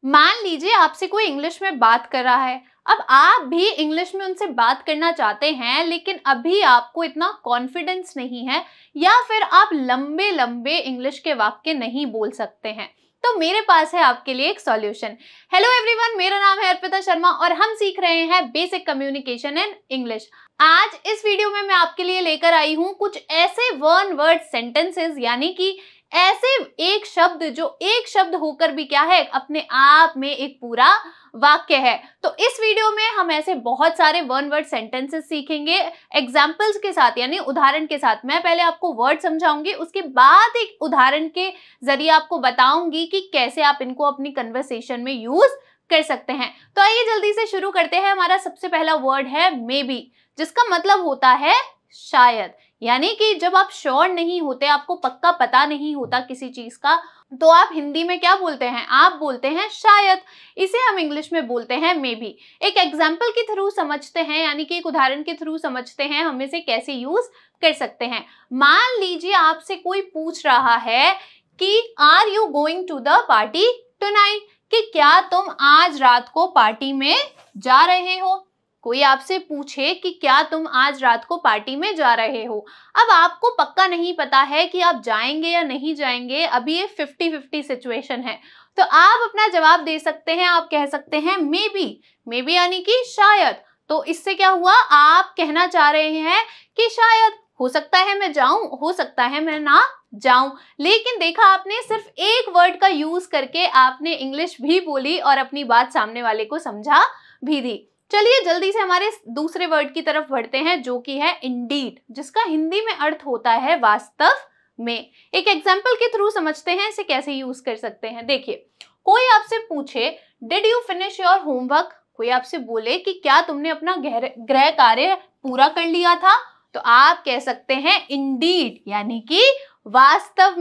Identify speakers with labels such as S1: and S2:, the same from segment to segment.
S1: मान लीजिए आपसे कोई इंग्लिश में बात कर रहा है, अब आप भी इंग्लिश में उनसे बात करना चाहते हैं लेकिन अभी आपको इतना कॉन्फिडेंस नहीं है या फिर आप लंबे लंबे इंग्लिश के वाक्य नहीं बोल सकते हैं, तो मेरे पास है आपके लिए एक सॉल्यूशन। हेलो एवरीवन, मेरा नाम है अर्पिता शर्मा और हम सीख रहे हैं बेसिक कम्युनिकेशन इन इंग्लिश। आज इस वीडियो में मैं आपके लिए लेकर आई हूँ कुछ ऐसे वन वर्ड सेंटेंसेस, यानी कि ऐसे एक शब्द जो एक शब्द होकर भी क्या है, अपने आप में एक पूरा वाक्य है। तो इस वीडियो में हम ऐसे बहुत सारे वन वर्ड सेंटेंसेस सीखेंगे एग्जाम्पल्स के साथ, यानी उदाहरण के साथ। मैं पहले आपको वर्ड समझाऊंगी, उसके बाद एक उदाहरण के जरिए आपको बताऊंगी कि कैसे आप इनको अपनी कन्वर्सेशन में यूज कर सकते हैं। तो आइए जल्दी से शुरू करते हैं। हमारा सबसे पहला वर्ड है मे बी, जिसका मतलब होता है शायद। यानी कि जब आप श्योर नहीं होते, आपको पक्का पता नहीं होता किसी चीज का, तो आप हिंदी में क्या बोलते हैं? आप बोलते हैं शायद। इसे हम इंग्लिश में बोलते हैं मे बी। एक एग्जाम्पल के थ्रू समझते हैं, यानी कि एक उदाहरण के थ्रू समझते हैं हम इसे कैसे यूज कर सकते हैं। मान लीजिए आपसे कोई पूछ रहा है कि are you going to the party tonight, कि क्या तुम आज रात को पार्टी में जा रहे हो। कोई आपसे पूछे कि क्या तुम आज रात को पार्टी में जा रहे हो। अब आपको पक्का नहीं पता है कि आप जाएंगे या नहीं जाएंगे, अभी ये 50-50 सिचुएशन है। तो आप अपना जवाब दे सकते हैं, आप कह सकते हैं मे बी यानी कि शायद। तो इससे क्या हुआ, आप कहना चाह रहे हैं कि शायद हो सकता है मैं जाऊं, हो सकता है मैं ना जाऊं। लेकिन देखा आपने, सिर्फ एक वर्ड का यूज करके आपने इंग्लिश भी बोली और अपनी बात सामने वाले को समझा भी दी। चलिए जल्दी से हमारे दूसरे वर्ड की तरफ बढ़ते हैं, जो कि है इंडीड, जिसका हिंदी में अर्थ होता है वास्तव में। एक एग्जाम्पल के थ्रू समझते हैं इसे कैसे यूज कर सकते हैं। देखिए, कोई आपसे पूछे did you finish your homework, कोई आपसे बोले कि क्या तुमने अपना गृह कार्य पूरा कर लिया था, तो आप कह सकते हैं इंडीड, यानी कि वास्तव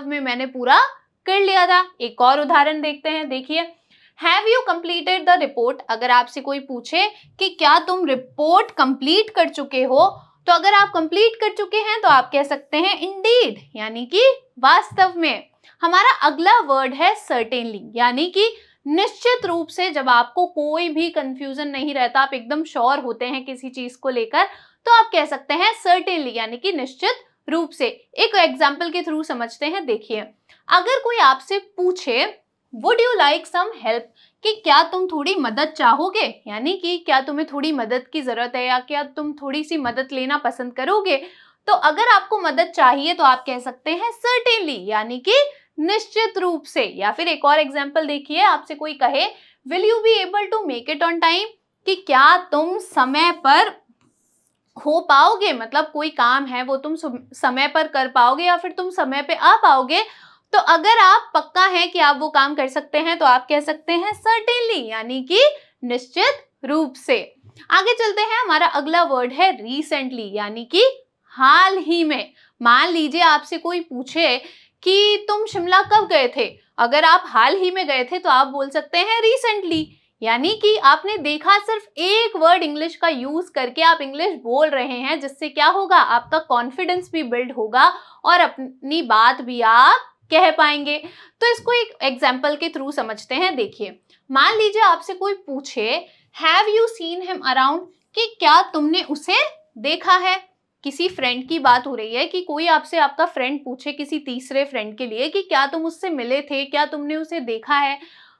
S1: में मैंने पूरा कर लिया था। एक और उदाहरण देखते हैं। देखिए, have you completed the report, अगर आपसे कोई पूछे कि क्या तुम रिपोर्ट कंप्लीट कर चुके हो, तो अगर आप कंप्लीट कर चुके हैं तो आप कह सकते हैं इंडीड, यानी कि वास्तव में। हमारा अगला वर्ड है सर्टेनली, यानी कि निश्चित रूप से। जब आपको कोई भी कंफ्यूजन नहीं रहता, आप एकदम श्योर होते हैं किसी चीज को लेकर, तो आप कह सकते हैं सर्टेनली, यानी कि निश्चित रूप से। एक एग्जाम्पल के थ्रू समझते हैं। देखिए, अगर कोई आपसे पूछे would you like some help, कि क्या तुम थोड़ी मदद चाहोगे, यानी कि क्या तुम्हें थोड़ी मदद की जरूरत है या क्या तुम थोड़ी सी मदद लेना पसंद करोगे, तो अगर आपको मदद चाहिए तो आप कह सकते हैं सर्टेनली, यानी कि निश्चित रूप से। या फिर एक और एग्जांपल देखिए, आपसे कोई कहे will you be able to make it on time, कि क्या तुम समय पर हो पाओगे, मतलब कोई काम है वो तुम समय पर कर पाओगे या फिर तुम समय पे आ पाओगे। तो अगर आप पक्का है कि आप वो काम कर सकते हैं तो आप कह सकते हैं सर्टेनली, यानी कि निश्चित रूप से। आगे चलते हैं। हमारा अगला वर्ड है रिसेंटली, यानी कि हाल ही में। मान लीजिए आपसे कोई पूछे कि तुम शिमला कब गए थे, अगर आप हाल ही में गए थे तो आप बोल सकते हैं रिसेंटली, यानी कि आपने देखा, सिर्फ एक वर्ड इंग्लिश का यूज करके आप इंग्लिश बोल रहे हैं, जिससे क्या होगा, आपका कॉन्फिडेंस भी बिल्ड होगा और अपनी बात भी आप कह पाएंगे। तो इसको एक एग्जाम्पल के थ्रू समझते हैं। देखिए, मान लीजिए आपसे कोई पूछे have you seen him around, कि क्या तुमने उसे देखा है। किसी फ्रेंड की बात हो रही है कि कोई आपसे, आपका फ्रेंड पूछे किसी तीसरे फ्रेंड के लिए कि क्या तुम उससे मिले थे, क्या तुमने उसे देखा है।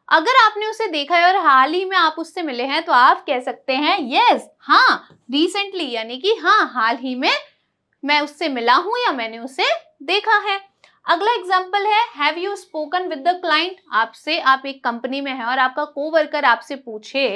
S1: अगर आपने उसे देखा है और हाल ही में आप उससे मिले हैं तो आप कह सकते हैं यस, हाँ, रिसेंटली, यानी कि हाँ, हाल ही में मैं उससे मिला हूं या मैंने उसे देखा है। अगला एग्जाम्पल है have you spoken with the client. आपसे, आप एक कंपनी में हैं और आपका कोवर्कर आपसे पूछे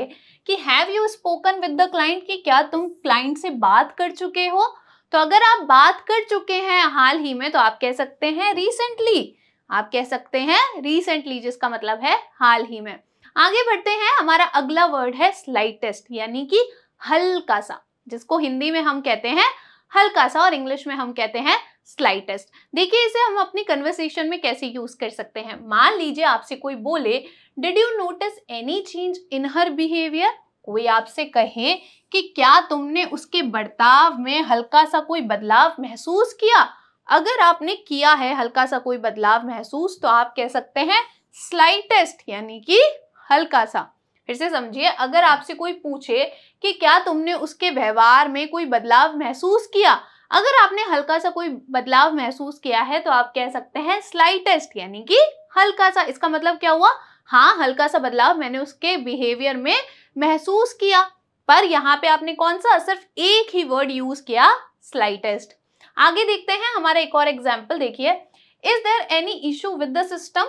S1: कि have you spoken with the client, कि क्या तुम क्लाइंट से बात कर चुके हो, तो अगर आप बात कर चुके हैं हाल ही में तो आप कह सकते हैं रिसेंटली, आप कह सकते हैं रिसेंटली, जिसका मतलब है हाल ही में। आगे बढ़ते हैं। हमारा अगला वर्ड है स्लाइटेस्ट, यानी कि हल्का सा, जिसको हिंदी में हम कहते हैं हल्का सा और इंग्लिश में हम कहते हैं स्लाइटेस्ट। देखिए, इसे हम अपनी कन्वर्सेशन में कैसे यूज कर सकते हैं। मान लीजिए आपसे कोई बोले did you notice any change in her behaviour, कोई आपसे कहे कि क्या तुमने उसके बर्ताव में हल्का सा कोई बदलाव महसूस किया। अगर आपने किया है हल्का सा कोई बदलाव महसूस तो आप कह सकते हैं स्लाइटेस्ट यानी कि हल्का सा। फिर से समझिए, अगर आपसे कोई पूछे कि क्या तुमने उसके व्यवहार में कोई बदलाव महसूस किया, अगर आपने हल्का सा कोई बदलाव महसूस किया है तो आप कह सकते हैं स्लाइटेस्ट यानी कि हल्का सा। इसका मतलब क्या हुआ? हाँ, हल्का सा बदलाव मैंने उसके बिहेवियर में महसूस किया। पर यहाँ पे आपने कौन सा, सिर्फ एक ही वर्ड यूज किया, स्लाइटेस्ट। आगे देखते हैं हमारा एक और एग्जाम्पल देखिए। Is there any issue with the system?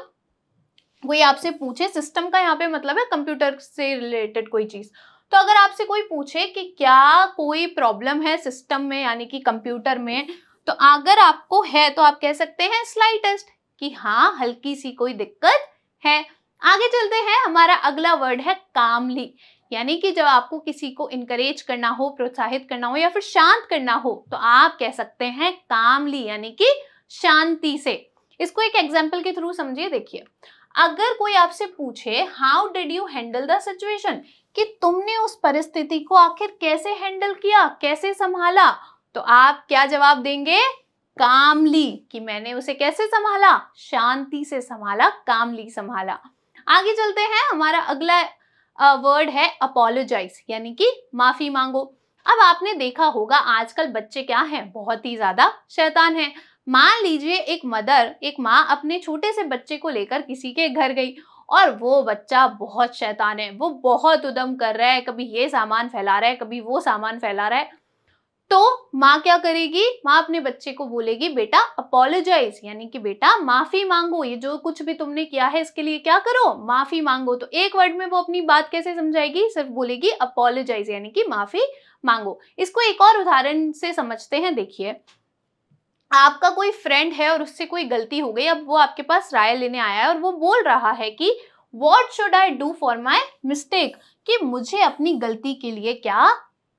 S1: कोई आपसे पूछे, सिस्टम का यहाँ पे मतलब है कंप्यूटर से रिलेटेड कोई चीज। तो अगर आपसे कोई पूछे कि क्या कोई प्रॉब्लम है सिस्टम में यानी कि कंप्यूटर में, तो अगर आपको है तो आप कह सकते हैं स्लाइटेस्ट कि हाँ, हल्की सी कोई दिक्कत है। आगे चलते हैं, हमारा अगला वर्ड है कामली, यानी कि जब आपको किसी को इनकरेज करना हो, प्रोत्साहित करना हो या फिर शांत करना हो तो आप कह सकते हैं कामली यानी कि शांति से। इसको एक एग्जाम्पल के थ्रू समझिए। देखिए, अगर कोई आपसे पूछे how did you handle the situation, कि तुमने उस परिस्थिति को आखिर कैसे हैंडल किया, कैसे संभाला, तो आप क्या जवाब देंगे? कामली, कि मैंने उसे कैसे संभाला, शांति से संभाला, कामली संभाला। आगे चलते हैं, हमारा अगला वर्ड है अपोलोजाइज यानी कि माफी मांगो। अब आपने देखा होगा आजकल बच्चे क्या हैं, बहुत ही ज्यादा शैतान हैं। मान लीजिए एक माँ अपने छोटे से बच्चे को लेकर किसी के घर गई और वो बच्चा बहुत शैतान है, वो बहुत उद्यम कर रहा है, कभी ये सामान फैला रहा है, कभी वो सामान फैला रहा है। तो माँ क्या करेगी? माँ अपने बच्चे को बोलेगी बेटा अपोलोजाइज यानी कि बेटा माफी मांगो, ये जो कुछ भी तुमने किया है इसके लिए क्या करो, माफी मांगो। तो एक वर्ड में वो अपनी बात कैसे समझाएगी? सिर्फ बोलेगी अपोलोजाइज यानी कि माफी मांगो। इसको एक और उदाहरण से समझते हैं। देखिए, आपका कोई फ्रेंड है और उससे कोई गलती हो गई, अब वो आपके पास राय लेने आया है और वो बोल रहा है कि what should I do for my mistake, कि मुझे अपनी गलती के लिए क्या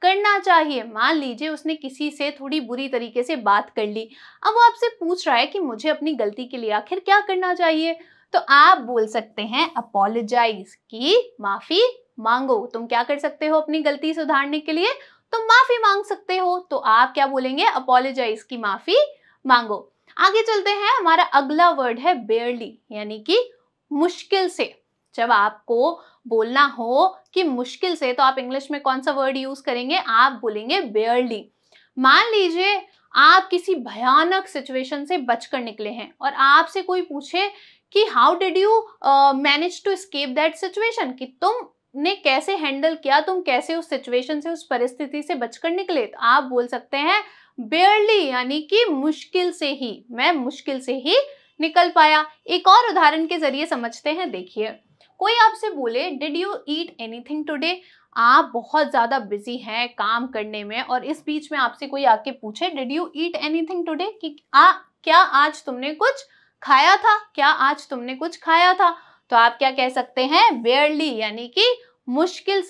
S1: करना चाहिए। मान लीजिए उसने किसी से थोड़ी बुरी तरीके से बात कर ली, अब वो आपसे पूछ रहा है कि मुझे अपनी गलती के लिए आखिर क्या करना चाहिए। तो आप बोल सकते हैं अपोलोजाइज, कि माफी मांगो। तुम क्या कर सकते हो अपनी गलती सुधारने के लिए? तुम माफी मांग सकते हो। तो आप क्या बोलेंगे? अपोलोजाइज, की माफी मांगो। आगे चलते हैं, हमारा अगला वर्ड है बेयरली यानी कि मुश्किल से। जब आपको बोलना हो कि मुश्किल से, तो आप इंग्लिश में कौन सा वर्ड यूज करेंगे? आप बोलेंगे बेयरली। मान लीजिए आप किसी भयानक सिचुएशन से बचकर निकले हैं और आपसे कोई पूछे कि how did you manage to escape that situation, कि तुमने कैसे हैंडल किया, तुम कैसे उस सिचुएशन से, उस परिस्थिति से बचकर निकले, तो आप बोल सकते हैं बेयरली यानी कि मुश्किल से ही, मैं मुश्किल से ही निकल पाया। एक और उदाहरण के जरिए समझते हैं। देखिए, कोई आपसे बोले did you eat anything today, आप बहुत ज्यादा बिजी हैं काम करने में और इस बीच में आपसे कोई आके पूछे did you eat anything today, कि क्या आज तुमने कुछ खाया था, क्या आज तुमने कुछ खाया था, तो आप क्या कह सकते हैं? बेयरली यानी कि मुश्किल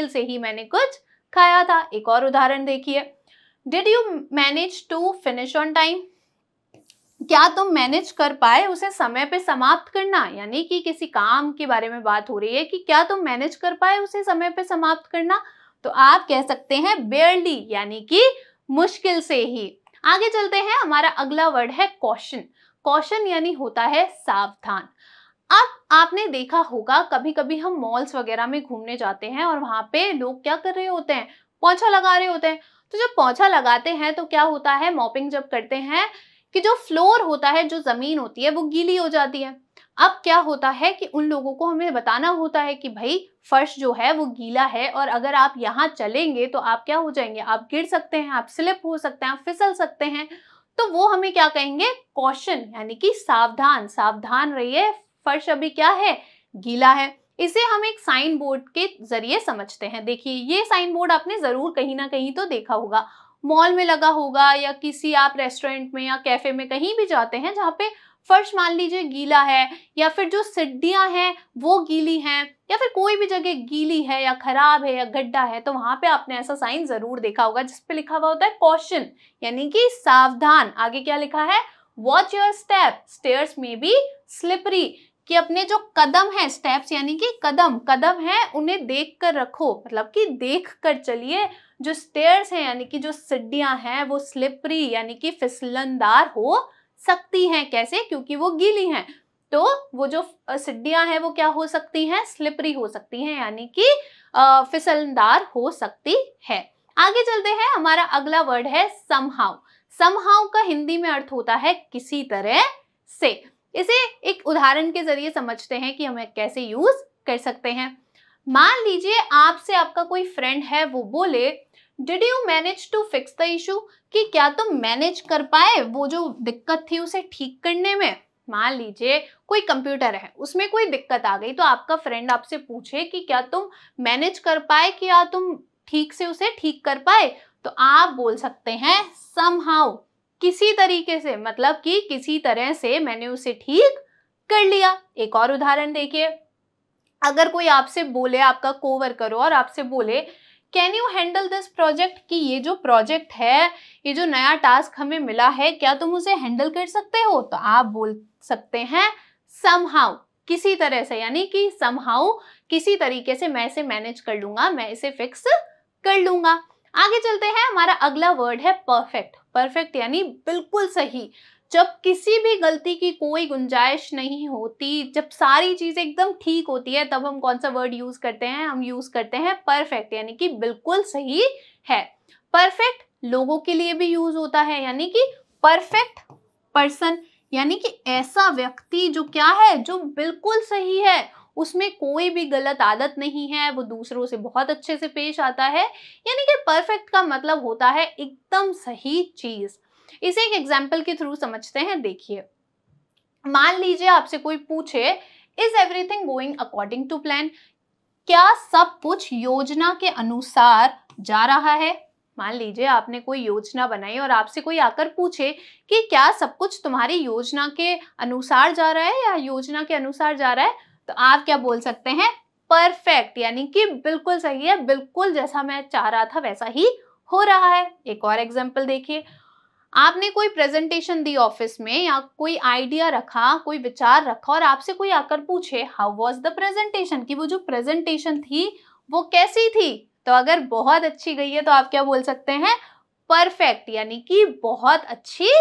S1: से ही मैंने कुछ खाया था। एक और उदाहरण देखिए, did you manage to finish on time, क्या तुम मैनेज कर पाए उसे समय पे समाप्त करना, यानी कि किसी काम के बारे में बात हो रही है कि क्या तुम मैनेज कर पाए उसे समय पे समाप्त करना, तो आप कह सकते हैं बेयरली यानी कि मुश्किल से ही। आगे चलते हैं, हमारा अगला वर्ड है कॉशन। कॉशन यानी होता है सावधान। अब आपने देखा होगा कभी कभी हम मॉल्स वगैरह में घूमने जाते हैं और वहां पे लोग क्या कर रहे होते हैं? पोंछा लगा रहे होते हैं। तो जब पोंछा लगाते हैं तो क्या होता है, मॉपिंग जब करते हैं, कि जो फ्लोर होता है, जो जमीन होती है, वो गीली हो जाती है। अब क्या होता है कि उन लोगों को हमें बताना होता है कि भाई फर्श जो है वो गीला है और अगर आप यहाँ चलेंगे तो आप क्या हो जाएंगे, आप गिर सकते हैं, आप स्लिप हो सकते हैं, आप फिसल सकते हैं। तो वो हमें क्या कहेंगे? कॉशन यानी कि सावधान, सावधान रहिए, फर्श अभी क्या है, गीला है। इसे हम एक साइन बोर्ड के जरिए समझते हैं। देखिए, ये साइन बोर्ड आपने जरूर कहीं ना कहीं तो देखा होगा, मॉल में लगा होगा या किसी आप रेस्टोरेंट में या कैफे में कहीं भी जाते हैं जहाँ पे फर्श मान लीजिए गीला है या फिर जो सीढ़ियां हैं वो गीली हैं या फिर कोई भी जगह गीली है या खराब है या गड्ढा है, तो वहां पे आपने ऐसा साइन जरूर देखा होगा जिसपे लिखा हुआ होता है कॉशन यानी कि सावधान। आगे क्या लिखा है? वॉच योर स्टेप, स्टेयर्स में बी स्लिपरी, कि अपने जो कदम है, स्टेप्स यानी कि कदम है, उन्हें देख कर रखो, मतलब कि देख कर चलिए। जो स्टेयर्स हैं यानी कि जो सीढ़ियां हैं वो स्लिपरी यानी कि फिसलनदार हो सकती हैं। कैसे? क्योंकि वो गीली हैं। तो वो जो सीढ़ियां हैं वो क्या हो सकती हैं, स्लिपरी हो सकती हैं, यानी कि फिसलनदार हो सकती है। आगे चलते हैं, हमारा अगला वर्ड है समहाउ। समहाउ का हिंदी में अर्थ होता है किसी तरह से। इसे एक उदाहरण के जरिए समझते हैं कि हमें कैसे यूज कर सकते हैं। मान लीजिए आपसे आपका कोई फ्रेंड है, वो बोले did you manage to fix the issue, कि क्या तुम मैनेज कर पाए वो जो दिक्कत थी उसे ठीक करने में। मान लीजिए कोई कंप्यूटर है, उसमें कोई दिक्कत आ गई, तो आपका फ्रेंड आपसे पूछे कि क्या तुम मैनेज कर पाए, क्या तुम ठीक से उसे ठीक कर पाए, तो आप बोल सकते हैं समहाउ, किसी तरीके से, मतलब कि किसी तरह से मैंने उसे ठीक कर लिया। एक और उदाहरण देखिए, अगर कोई आपसे बोले, आपका कोवर्कर हो और आपसे बोले can you handle this project, कि ये जो प्रोजेक्ट है, ये जो नया टास्क हमें मिला है, क्या तुम उसे हैंडल कर सकते हो, तो आप बोल सकते हैं समहाउ, किसी तरह से, यानी कि समहाउ किसी तरीके से मैं इसे मैनेज कर लूंगा, मैं इसे फिक्स कर लूंगा। आगे चलते हैं, हमारा अगला वर्ड है परफेक्ट। परफेक्ट यानी बिल्कुल सही, जब किसी भी गलती की कोई गुंजाइश नहीं होती, जब सारी चीजें एकदम ठीक होती है, तब हम कौन सा वर्ड यूज करते हैं, हम यूज करते हैं परफेक्ट, यानी कि बिल्कुल सही है। परफेक्ट लोगों के लिए भी यूज होता है, यानी कि परफेक्ट पर्सन, यानी कि ऐसा व्यक्ति जो क्या है, जो बिल्कुल सही है, उसमें कोई भी गलत आदत नहीं है, वो दूसरों से बहुत अच्छे से पेश आता है, यानी कि परफेक्ट का मतलब होता है एकदम सही चीज। इसे एक एग्जाम्पल के थ्रू समझते हैं, देखिए। मान लीजिए आपसे कोई पूछे is everything going according to plan, क्या सब कुछ योजना के अनुसार जा रहा है। मान लीजिए आपने कोई योजना बनाई और आपसे कोई आकर पूछे कि क्या सब कुछ तुम्हारी योजना के अनुसार जा रहा है या योजना के अनुसार जा रहा है, तो आप क्या बोल सकते हैं, परफेक्ट, यानी कि बिल्कुल सही है, बिल्कुल जैसा मैं चाह रहा था वैसा ही हो रहा है। एक और एग्जाम्पल देखिए, आपने कोई प्रेजेंटेशन दी ऑफिस में, या कोई आइडिया रखा, कोई विचार रखा, और आपसे कोई आकर पूछे हाउ वाज द प्रेजेंटेशन, कि वो जो प्रेजेंटेशन थी वो कैसी थी, तो अगर बहुत अच्छी गई है तो आप क्या बोल सकते हैं, परफेक्ट, यानी कि बहुत अच्छी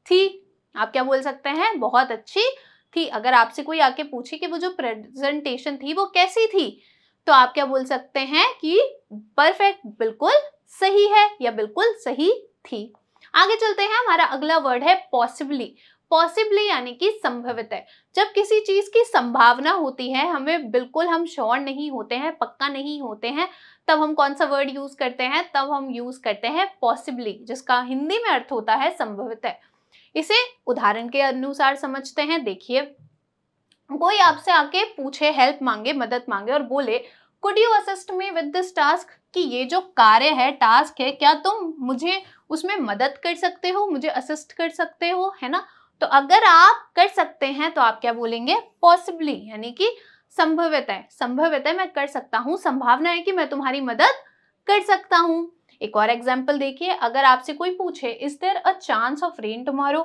S1: थी। आप क्या बोल सकते हैं, बहुत अच्छी थी। अगर आपसे कोई आके पूछे कि वो जो प्रेजेंटेशन थी वो कैसी थी, तो आप क्या बोल सकते हैं कि परफेक्ट, बिल्कुल सही है या बिल्कुल सही थी। आगे चलते हैं, हमारा अगला वर्ड है पॉसिबली। पॉसिबली यानी कि संभवित है, जब किसी चीज की संभावना होती है, हमें बिल्कुल हम श्योर नहीं होते हैं, पक्का नहीं होते हैं, तब हम कौन सा वर्ड यूज करते हैं, तब हम यूज करते हैं पॉसिबली, जिसका हिंदी में अर्थ होता है संभवित है। इसे उदाहरण के अनुसार समझते हैं, देखिए। कोई आपसे आके पूछे, हेल्प मांगे, मदद मांगे और बोले could you assist me with this task, कि ये जो कार्य है, टास्क है, क्या तुम मुझे उसमें मदद कर सकते हो, मुझे असिस्ट कर सकते हो, है ना। तो अगर आप कर सकते हैं तो आप क्या बोलेंगे, पॉसिबली, यानी कि संभवित है, संभवित है मैं कर सकता हूँ, संभावना है कि मैं तुम्हारी मदद कर सकता हूँ। एक और एग्जाम्पल देखिए, अगर आपसे कोई पूछे is there a chance of rain tomorrow,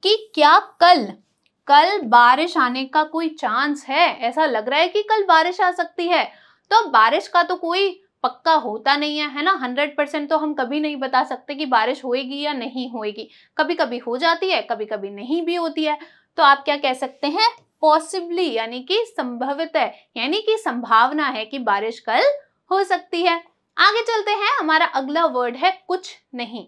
S1: कि क्या कल बारिश आने का कोई चांस है, ऐसा लग रहा है कि कल बारिश आ सकती है, तो बारिश का तो कोई पक्का होता नहीं है ना, 100% तो हम कभी नहीं बता सकते कि बारिश होएगी या नहीं होएगी, कभी कभी हो जाती है, कभी कभी नहीं भी होती है, तो आप क्या कह सकते हैं, पॉसिबली, यानी कि संभवित है, यानी कि संभावना है कि बारिश कल हो सकती है। आगे चलते हैं, हमारा अगला वर्ड है कुछ नहीं,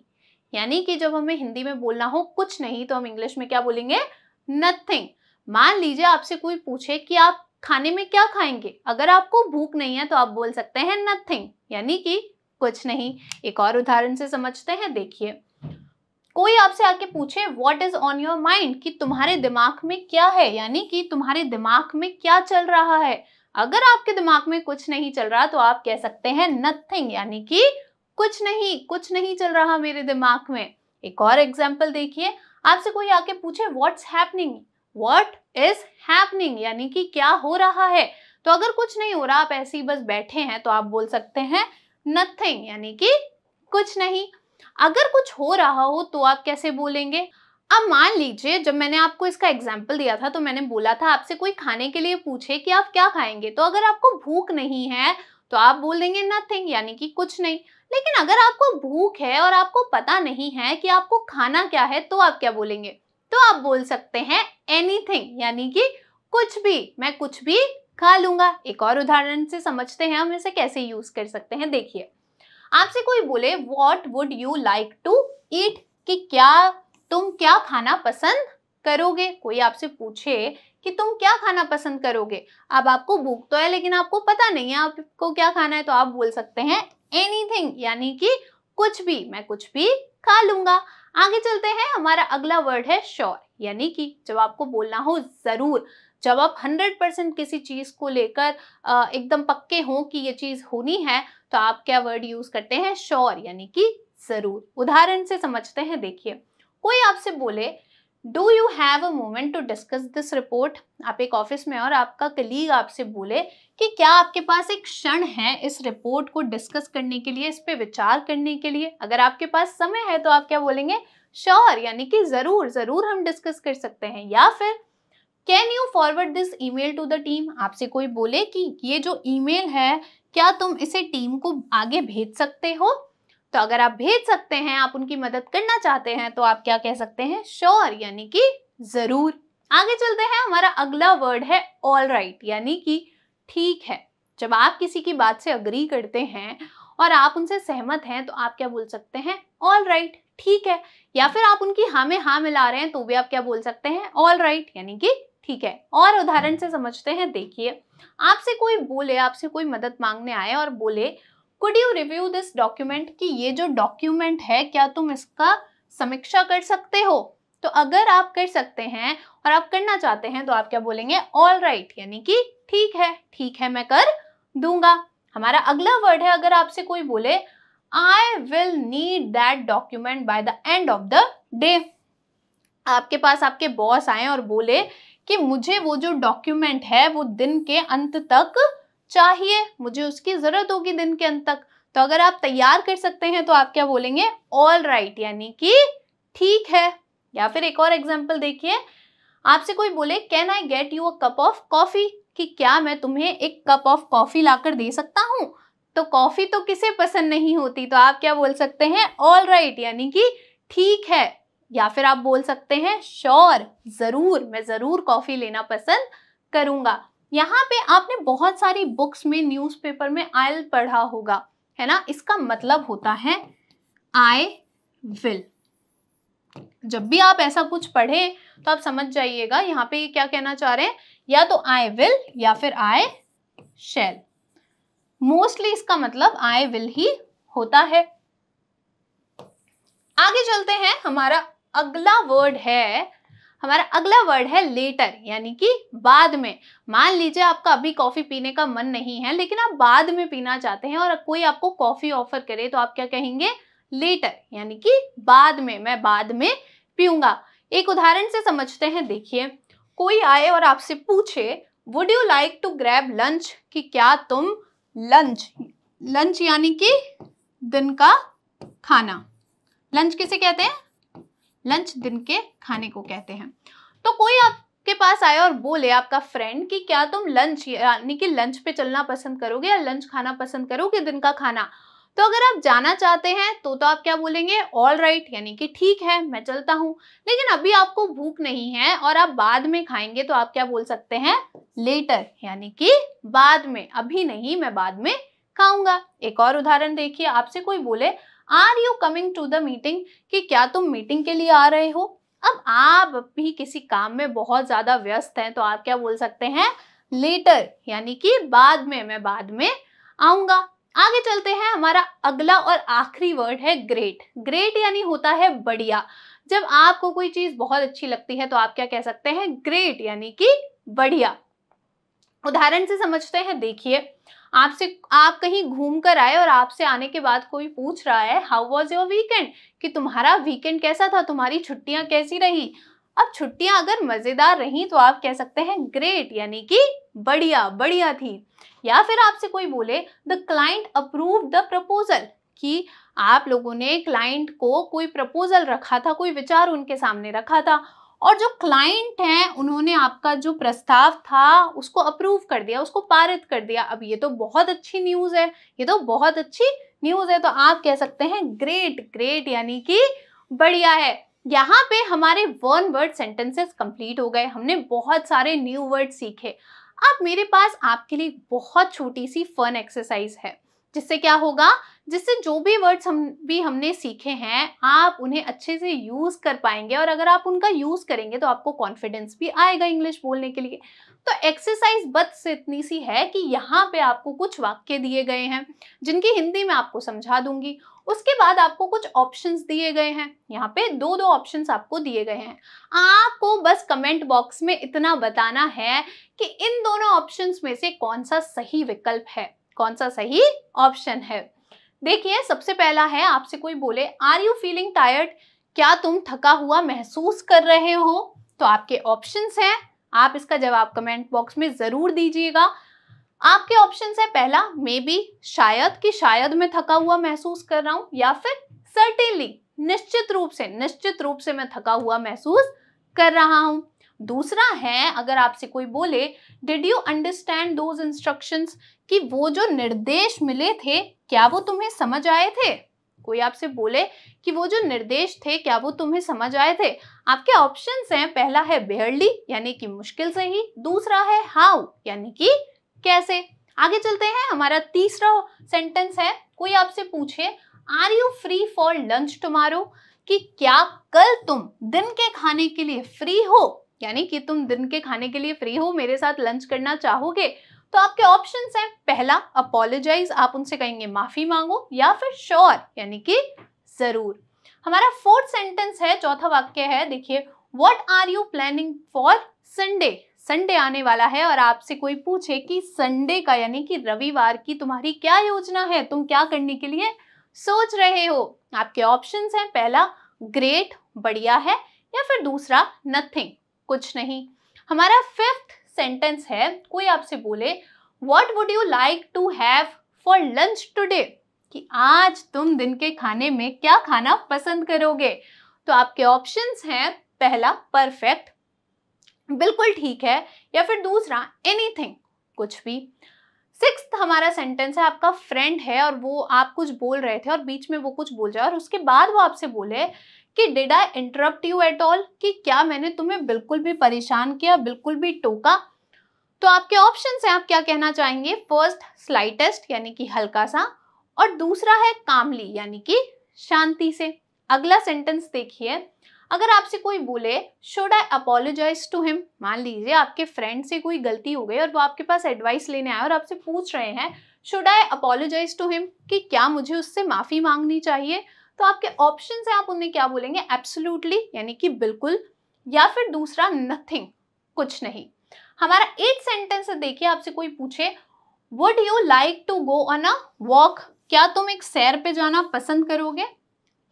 S1: यानी कि जब हमें हिंदी में बोलना हो कुछ नहीं, तो हम इंग्लिश में क्या बोलेंगे, नथिंग। मान लीजिए आपसे कोई पूछे कि आप खाने में क्या खाएंगे, अगर आपको भूख नहीं है तो आप बोल सकते हैं नथिंग, यानी कि कुछ नहीं। एक और उदाहरण से समझते हैं, देखिए। कोई आपसे आके पूछे what is on your mind, कि तुम्हारे दिमाग में क्या है, यानी कि तुम्हारे दिमाग में क्या चल रहा है। अगर आपके दिमाग में कुछ नहीं चल रहा तो आप कह सकते हैं नथिंग, यानी कि कुछ नहीं चल रहा मेरे दिमाग में। एक और एग्जाम्पल देखिए, आपसे कोई आके पूछे what's happening, what is happening, यानी कि क्या हो रहा है। तो अगर कुछ नहीं हो रहा, आप ऐसे ही बस बैठे हैं, तो आप बोल सकते हैं नथिंग, यानी कि कुछ नहीं। अगर कुछ हो रहा हो तो आप कैसे बोलेंगे। अब मान लीजिए जब मैंने आपको इसका एग्जाम्पल दिया था तो मैंने बोला था आपसे कोई खाने के लिए पूछे कि आप क्या खाएंगे, तो अगर आपको भूख नहीं है तो आप बोल देंगे नथिंग, यानी कि कुछ नहीं। लेकिन अगर आपको भूख है और आपको पता नहीं है कि आपको खाना क्या है, तो आप क्या बोलेंगे, तो आप बोल सकते हैं एनीथिंग, यानी कि कुछ भी, मैं कुछ भी खा लूंगा। एक और उदाहरण से समझते हैं हम इसे कैसे यूज कर सकते हैं। देखिए, आपसे कोई बोले what would you like to eat, कि क्या तुम क्या खाना पसंद करोगे। कोई आपसे पूछे कि तुम क्या खाना पसंद करोगे, अब आपको भूख तो है लेकिन आपको पता नहीं है आपको क्या खाना है, तो आप बोल सकते हैं एनीथिंग, यानी कि कुछ भी, मैं कुछ भी खा लूंगा। आगे चलते हैं, हमारा अगला वर्ड है श्योर, यानी कि जब आपको बोलना हो जरूर, जब आप 100% किसी चीज को लेकर एकदम पक्के हो कि ये चीज होनी है, तो आप क्या वर्ड यूज करते हैं, श्योर, यानी कि जरूर। उदाहरण से समझते हैं। देखिए, कोई आपसे बोले do you have a moment to discuss this report, आप एक ऑफिस में और आपका कलीग आपसे बोले कि क्या आपके पास एक क्षण है इस रिपोर्ट को डिस्कस करने के लिए, इस पे विचार करने के लिए। अगर आपके पास समय है तो आप क्या बोलेंगे, श्योर, यानी कि जरूर, जरूर हम डिस्कस कर सकते हैं। या फिर can you forward this email to the team, आपसे कोई बोले कि ये जो ईमेल है क्या तुम इसे टीम को आगे भेज सकते हो, तो अगर आप भेज सकते हैं, आप उनकी मदद करना चाहते हैं, तो आप क्या कह सकते हैं, श्योर, यानी कि जरूर। आगे चलते हैं, हमारा अगला वर्ड है ऑल राइट, यानी कि ठीक है। जब आप किसी की बात से अग्री करते हैं और आप उनसे सहमत हैं, तो आप क्या बोल सकते हैं, ऑल राइट, ठीक है। या फिर आप उनकी हाँ में हाँ मिला रहे हैं, तो भी आप क्या बोल सकते हैं, ऑल राइट, यानी कि ठीक है। और उदाहरण से समझते हैं। देखिए, आपसे कोई बोले, आपसे कोई मदद मांगने आए और बोले could you review this document, कि ये जो डॉक्यूमेंट है क्या तुम इसका समीक्षा कर सकते हो, तो अगर आप कर सकते हैं और आप करना चाहते हैं, तो आप क्या बोलेंगे, ऑल राइट, यानी कि ठीक है, ठीक है, मैं कर दूंगा। हमारा अगला वर्ड है, अगर आपसे कोई बोले I will need that document by the end of the day, आपके पास आपके बॉस आए और बोले कि मुझे वो जो डॉक्यूमेंट है वो दिन के अंत तक चाहिए, मुझे उसकी जरूरत होगी दिन के अंत तक, तो अगर आप तैयार कर सकते हैं तो आप क्या बोलेंगे, ऑल राइट, यानी कि ठीक है। या फिर एक और एग्जांपल देखिए, आपसे कोई बोले can I get you a cup of coffee, कि क्या मैं तुम्हें एक कप ऑफ कॉफी लाकर दे सकता हूँ, तो कॉफी तो किसे पसंद नहीं होती, तो आप क्या बोल सकते हैं, ऑल राइट, यानी कि ठीक है। या फिर आप बोल सकते हैं श्योर, जरूर, मैं जरूर कॉफी लेना पसंद करूंगा। यहाँ पे आपने बहुत सारी बुक्स में, न्यूज़पेपर में आई पढ़ा होगा, है ना, इसका मतलब होता है आई विल। जब भी आप ऐसा कुछ पढ़े तो आप समझ जाइएगा यहाँ पे क्या कहना चाह रहे हैं, या तो आई विल या फिर आई शैल। मोस्टली इसका मतलब आई विल ही होता है। आगे चलते हैं, हमारा अगला वर्ड है लेटर, यानी कि बाद में। मान लीजिए आपका अभी कॉफी पीने का मन नहीं है लेकिन आप बाद में पीना चाहते हैं और कोई आपको कॉफी ऑफर करे, तो आप क्या कहेंगे, लेटर, यानी कि बाद में, मैं बाद में पीऊंगा। एक उदाहरण से समझते हैं। देखिए, कोई आए और आपसे पूछे would you like to grab lunch, कि क्या तुम लंच यानी कि दिन का खाना, लंच किसे कहते हैं, लंच दिन के खाने को कहते हैं। तो कोई आपके पास आया और बोले, आपका फ्रेंड, कि क्या तुम लंच यानी कि लंच पे चलना पसंद करोगे या लंच खाना पसंद करोगे, दिन का खाना, तो अगर आप जाना चाहते हैं तो आप क्या बोलेंगे, ऑल राइट, यानी कि ठीक है, मैं चलता हूँ। लेकिन अभी आपको भूख नहीं है और आप बाद में खाएंगे, तो आप क्या बोल सकते हैं, लेटर, यानी कि बाद में, अभी नहीं, मैं बाद में खाऊंगा। एक और उदाहरण देखिए, आपसे कोई बोले are you coming to the meeting, कि क्या तुम मीटिंग के लिए आ रहे हो। अब आप भी किसी काम में बहुत ज्यादा व्यस्त हैं, तो आप क्या बोल सकते हैं, लेटर, यानी कि बाद में, मैं बाद में आऊंगा। आगे चलते हैं, हमारा अगला और आखिरी वर्ड है ग्रेट। ग्रेट यानी होता है बढ़िया। जब आपको कोई चीज बहुत अच्छी लगती है तो आप क्या कह सकते हैं, ग्रेट, यानी कि बढ़िया। उदाहरण से समझते हैं। देखिए, आप कहीं घूम कर आए और आपसे आने के बाद कोई पूछ रहा है हाउ वॉज योर वीकेंड, कि तुम्हारा वीकेंड कैसा था, तुम्हारी छुट्टियां कैसी रही। अब छुट्टियां अगर मजेदार रही तो आप कह सकते हैं ग्रेट, यानी कि बढ़िया, बढ़िया थी। या फिर आपसे कोई बोले the client approve the proposal, कि आप लोगों ने क्लाइंट को कोई प्रपोजल रखा था, कोई विचार उनके सामने रखा था और जो क्लाइंट हैं उन्होंने आपका जो प्रस्ताव था उसको अप्रूव कर दिया, उसको पारित कर दिया। अब ये तो बहुत अच्छी न्यूज़ है, ये तो बहुत अच्छी न्यूज़ है, तो आप कह सकते हैं ग्रेट, ग्रेट यानी कि बढ़िया है। यहाँ पे हमारे वन वर्ड सेंटेंसेस कंप्लीट हो गए, हमने बहुत सारे न्यू वर्ड सीखे। अब मेरे पास आपके लिए बहुत छोटी सी फन एक्सरसाइज है, जिससे क्या होगा, जिससे जो भी वर्ड्स हमने सीखे हैं आप उन्हें अच्छे से यूज कर पाएंगे, और अगर आप उनका यूज करेंगे तो आपको कॉन्फिडेंस भी आएगा इंग्लिश बोलने के लिए। तो एक्सरसाइज बस इतनी सी है कि यहाँ पे आपको कुछ वाक्य दिए गए हैं जिनकी हिंदी में आपको समझा दूंगी। उसके बाद आपको कुछ ऑप्शंस दिए गए हैं, यहाँ पे दो ऑप्शंस आपको दिए गए हैं। आपको बस कमेंट बॉक्स में इतना बताना है कि इन दोनों ऑप्शंस में से कौन सा सही विकल्प है, कौन सा सही ऑप्शन है। देखिए, सबसे पहला है, आपसे कोई बोले आर यू फीलिंग टायर्ड, क्या तुम थका हुआ महसूस कर रहे हो? तो आपके ऑप्शंस हैं, आप इसका जवाब कमेंट बॉक्स में जरूर दीजिएगा। आपके ऑप्शंस है, पहला मे बी, शायद, कि शायद मैं थका हुआ महसूस कर रहा हूं, या फिर सर्टेनली, निश्चित रूप से मैं थका हुआ महसूस कर रहा हूं। दूसरा है, अगर आपसे कोई बोले did you understand those instructions, कि वो जो निर्देश मिले थे क्या वो तुम्हें समझ आए थे? कोई आपसे बोले कि वो जो निर्देश थे क्या वो तुम्हें समझ आए थे? आपके ऑप्शंस हैं, पहला है बेयरली यानी कि मुश्किल से ही, दूसरा है हाउ यानी कि कैसे। आगे चलते हैं, हमारा तीसरा सेंटेंस है, कोई आपसे पूछे are you free for lunch tomorrow, कि क्या कल तुम दिन के खाने के लिए फ्री हो, यानी कि तुम दिन के खाने के लिए फ्री हो, मेरे साथ लंच करना चाहोगे? तो आपके ऑप्शंस हैं, पहला अपोलोजाइज, आप उनसे कहेंगे माफी मांगो, या फिर श्योर यानी कि जरूर। हमारा फोर्थ सेंटेंस है, चौथा वाक्य है, देखिए what are you planning for Sunday, Sunday आने वाला है और आपसे कोई पूछे कि संडे का यानी कि रविवार की तुम्हारी क्या योजना है, तुम क्या करने के लिए सोच रहे हो? आपके ऑप्शंस हैं, पहला ग्रेट, बढ़िया है, या फिर दूसरा नथिंग, कुछ नहीं। हमारा फिफ्थ सेंटेंस है, कोई आपसे बोले what would you like to have for lunch today, कि आज तुम दिन के खाने में क्या खाना पसंद करोगे? तो आपके ऑप्शंस हैं, पहला परफेक्ट, बिल्कुल ठीक है, या फिर दूसरा एनीथिंग, कुछ भी। सिक्स्थ हमारा सेंटेंस है, आपका फ्रेंड है और वो आप कुछ बोल रहे थे और बीच में वो कुछ बोल जाए और उसके बाद वो आपसे बोले कि did I interrupt you at all, कि क्या मैंने तुम्हें बिल्कुल भी परेशान किया, बिल्कुल भी टोका? तो आपके ऑप्शंस हैं, आप क्या कहना चाहेंगे, फर्स्ट स्लाइटेस्ट यानी कि हल्का सा, और दूसरा है कामली यानी कि शांति से। अगला सेंटेंस देखिए, अगर आपसे कोई बोले should I apologise to him, मान लीजिए आपके फ्रेंड से कोई गलती हो गई और वो आपके पास एडवाइस लेने आए और आपसे पूछ रहे हैं should I apologise to him, कि क्या मुझे उससे माफी मांगनी चाहिए? तो आपके ऑप्शन है, आप उन्हें क्या बोलेंगे, एब्सोल्युटली यानी कि बिल्कुल, या फिर दूसरा नथिंग, कुछ नहीं। हमारा 8th सेंटेंस है, देखिए आपसे कोई पूछे would you like to go on a walk, क्या तुम एक सैर पे जाना पसंद करोगे?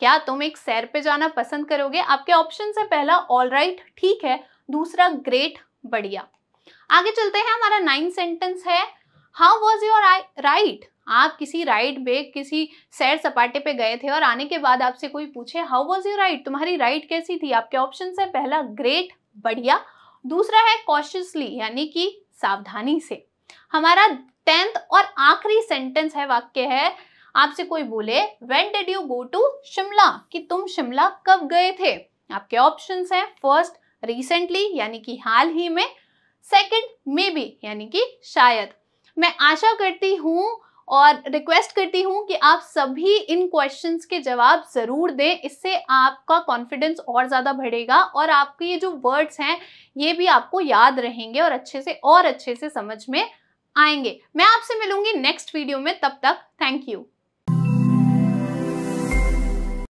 S1: क्या तुम एक सैर पे जाना पसंद करोगे? आपके ऑप्शन है, पहला ऑल राइट, ठीक है, दूसरा ग्रेट, बढ़िया। आगे चलते हैं, हमारा 9th सेंटेंस है, हाउ वॉज योर राइड, आप किसी राइड पे, किसी सैर सपाटे पे गए थे और आने के बाद आपसे कोई पूछे हाउ वॉज योर राइड, तुम्हारी राइड कैसी थी? आपके ऑप्शन है, पहला ग्रेट, बढ़िया, दूसरा है कॉशियसली यानी कि सावधानी से। हमारा 10th और आखिरी सेंटेंस है, वाक्य है, आपसे कोई बोले when did you go to Shimla, कि तुम शिमला कब गए थे? आपके ऑप्शंस हैं, फर्स्ट रिसेंटली यानी कि हाल ही में, सेकंड मे बी यानी कि शायद। मैं आशा करती हूँ और रिक्वेस्ट करती हूँ कि आप सभी इन क्वेश्चंस के जवाब जरूर दें, इससे आपका कॉन्फिडेंस और ज़्यादा बढ़ेगा और आपके ये जो वर्ड्स हैं ये भी आपको याद रहेंगे और अच्छे से समझ में आएंगे। मैं आपसे मिलूंगी नेक्स्ट वीडियो में, तब तक थैंक यू।